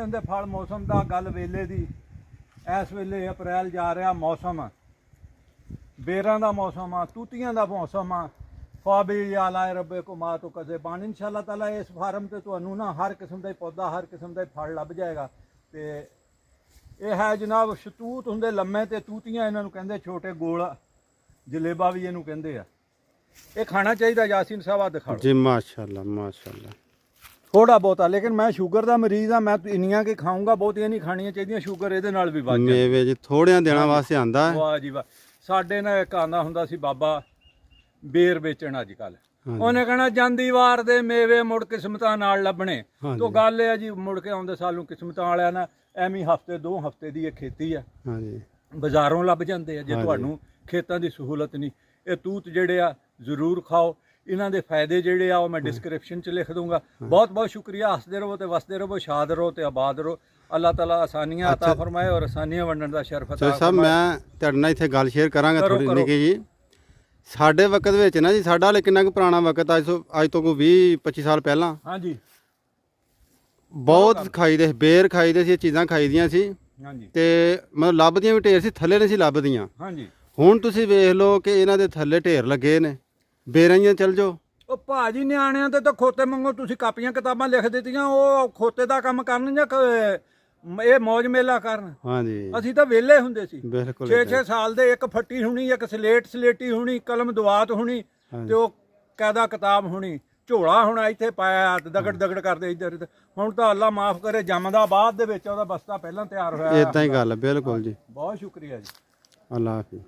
ਹੁੰਦੇ ਫਲ ਮੌਸਮ ਦਾ ਗੱਲ ਵੇਲੇ ਦੀ। ਇਸ ਵੇਲੇ ਅਪ੍ਰੈਲ ਜਾ ਰਿਹਾ, ਮੌਸਮ ਬੇਰਾਂ ਦਾ ਮੌਸਮ ਆ, ਤੂਤੀਆਂ ਦਾ ਮੌਸਮ ਆ। ਫਾਬੀ ਆਲਾ ਰੱਬੇ ਕੋ ਮਾਂ ਤੋਂ ਕਦੇ ਪਾਣੀ। ਇਨਸ਼ਾਅੱਲਾ ਤਾਲਾ ਇਸ ਫਾਰਮ ਤੇ ਤੁਹਾਨੂੰ ਨਾ ਹਰ ਕਿਸਮ ਦਾ ਪੌਦਾ, ਹਰ ਕਿਸਮ ਦਾ ਫਲ ਲੱਭ ਜਾਏਗਾ। ਤੇ ਇਹ ਹੈ ਜਨਾਬ ਸ਼ਤੂਤ ਹੁੰਦੇ ਲੰਮੇ, ਤੇ ਤੂਤੀਆਂ ਇਹਨਾਂ ਨੂੰ ਕਹਿੰਦੇ, ਛੋਟੇ ਗੋਲ ਜਲੇਬਾ ਵੀ ਇਹਨੂੰ ਕਹਿੰਦੇ ਆ। ਇਹ ਖਾਣਾ ਚਾਹੀਦਾ ਯਾਸੀਨ ਸਾਹਿਬ, ਆ ਦਿਖਾਓ ਜੀ। ਮਾਸ਼ਾਅੱਲਾ ਮਾਸ਼ਾਅੱਲਾ। ਥੋੜਾ ਬਹੁਤਾ, ਲੇਕਿਨ ਮੈਂ ਸ਼ੂਗਰ ਦਾ ਮਰੀਜ਼ ਆ, ਮੈਂ ਇੰਨੀਆਂ ਕਿ ਖਾਊਂਗਾ, ਬਹੁਤੀਆਂ ਨਹੀਂ ਖਾਣੀਆਂ ਚਾਹੀਦੀਆਂ। ਸ਼ੂਗਰ ਇਹਦੇ ਨਾਲ ਵੀ ਵੱਧ ਜਾਂਦੀ। ਮੇਵੇ ਜੀ ਥੋੜਿਆਂ ਦਿਨਾਂ ਵਾਸਤੇ ਆਂਦਾ। ਵਾਹ ਜੀ ਵਾਹ। ਸਾਡੇ ਨਾਲ ਇੱਕ ਆਂਦਾ ਹੁੰਦਾ ਸੀ ਬਾਬਾ ਬੇਰ ਵੇਚਣ ਅੱਜ ਕੱਲ, ਉਹਨੇ ਕਹਿਣਾ ਜਾਂਦੀ ਵਾਰ ਦੇ ਮੇਵੇ ਮੁੜ ਕਿਸਮਤਾਂ ਨਾਲ ਲੱਭਣੇ। ਤੋ ਗੱਲ ਇਹ ਆ ਜੀ, ਮੁੜ ਕੇ ਆਉਂਦੇ ਸਾਲੋਂ ਕਿਸਮਤਾਂ ਵਾਲਿਆਂ ਨਾਲ ਐਵੇਂ ਹਫਤੇ 2 ਹਫਤੇ ਦੀ ਇਹ ਖੇਤੀ ਆ, ਹਾਂਜੀ ਬਾਜ਼ਾਰੋਂ ਲੱਭ ਜਾਂਦੇ ਆ। ਜੇ ਤੁਹਾਨੂੰ ਖੇਤਾਂ ਦੀ ਸਹੂਲਤ ਨਹੀਂ, ਇਹ ਤੂਤ ਜਿਹੜੇ ਆ ਜ਼ਰੂਰ ਖਾਓ। ਇਹਨਾਂ ਦੇ ਫਾਇਦੇ ਜਿਹੜੇ ਆ ਉਹ ਮੈਂ ਡਿਸਕ੍ਰਿਪਸ਼ਨ 'ਚ ਲਿਖ ਦੂੰਗਾ। ਬਹੁਤ ਬਹੁਤ ਸ਼ੁਕਰੀਆ। ਹੱਸਦੇ ਰਹੋ ਤੇ ਵਸਦੇ ਰਹੋ, ਸ਼ਾਦ ਰਹੋ ਤੇ ਆਬਾਦ ਰਹੋ। ਅੱਲਾਹ ਤਾਲਾ ਆਸਾਨੀਆਂ ਅਤਾ ਫਰਮਾਏ ਔਰ ਆਸਾਨੀਆਂ ਵੰਡਣ ਦਾ ਸ਼ਰਫ ਅਤਾ ਸਾਹਿਬ, ਮੈਂ ਤੁਹਾਡੇ ਨਾਲ ਇੱਥੇ ਗੱਲ ਸ਼ੇਅਰ ਕਰਾਂਗਾ ਥੋੜੀ ਨਿੱਕੀ ਜੀ। ਸਾਡੇ ਵਕਤ ਵਿੱਚ ਨਾ ਜੀ, ਸਾਡਾ ਹਾਲੇ ਕਿੰਨਾ ਕੁ ਪੁਰਾਣਾ ਵਕਤ, ਅੱਜ ਤੋਂ ਕੋਈ 20-25 ਸਾਲ ਪਹਿਲਾਂ, ਹਾਂਜੀ, ਬਹੁਤ ਖਾਈਦੇ ਸੀ, ਬੇਰ ਖਾਈਦੇ ਸੀ, ਇਹ ਚੀਜ਼ਾਂ ਖਾਈਦੀਆਂ ਸੀ। ਹਾਂਜੀ, ਤੇ ਮਤਲਬ ਲੱਭਦੀਆਂ ਵੀ ਢੇਰ ਸੀ, ਥੱਲੇ ਨਹੀਂ ਸੀ ਲੱਭਦੀਆਂ। ਹਾਂਜੀ। ਹੁਣ ਤੁਸੀਂ ਵੇਖ ਲਓ ਕਿ ਇਹਨਾਂ ਦੇ ਥੱਲੇ ਢੇਰ ਲੱਗੇ ਨੇ। ਬੇਰਾਂ ਚੱਲ ਜਾਓ, ਉਹ ਭਾਜੀ ਨਿਆਣਿਆਂ ਤੇ ਤਾਂ ਖੋਤੇ ਮੰਗੋ, ਤੁਸੀਂ ਕਾਪੀਆਂ ਕਿਤਾਬਾਂ ਲਿਖ ਦਿੱਤੀਆਂ, ਉਹ ਖੋਤੇ ਦਾ ਕੰਮ ਕਰਨ ਜਾਂ ਇਹ ਮੌਜ ਮੇਲਾ ਕਰਨ। ਹਾਂਜੀ, ਅਸੀਂ ਤਾਂ ਵਿਹਲੇ ਹੁੰਦੇ ਸੀ। ਬਿਲਕੁਲ 6-6 ਸਾਲ ਦੇ, ਇੱਕ ਫੱਟੀ ਹੋਣੀ, ਇੱਕ ਸਲੇਟੀ ਹੋਣੀ, ਕਲਮ ਦੁਆਤ ਹੋਣੀ, ਤੇ ਉਹ ਕਾਇਦਾ ਕਿਤਾਬ ਹੋਣੀ, ਝੋਲਾ ਹੋਣਾ ਇੱਥੇ ਪਾਇਆ, ਦਗੜ ਦਗੜ ਕਰਦੇ ਇੱਧਰ। ਹੁਣ ਤਾਂ ਅੱਲਾ ਮਾਫ ਕਰੇ, ਜੰਮਦਾ ਬਾਅਦ ਦੇ ਵਿੱਚ ਉਹਦਾ ਬਸਤਾ ਪਹਿਲਾਂ ਤਿਆਰ ਹੋਇਆ। ਇਦਾਂ ਹੀ ਗੱਲ, ਬਿਲਕੁਲ ਜੀ। ਬਹੁਤ ਸ਼ੁਕਰੀਆ ਜੀ। ਅੱਲਾ ਹਾਫਿਜ਼।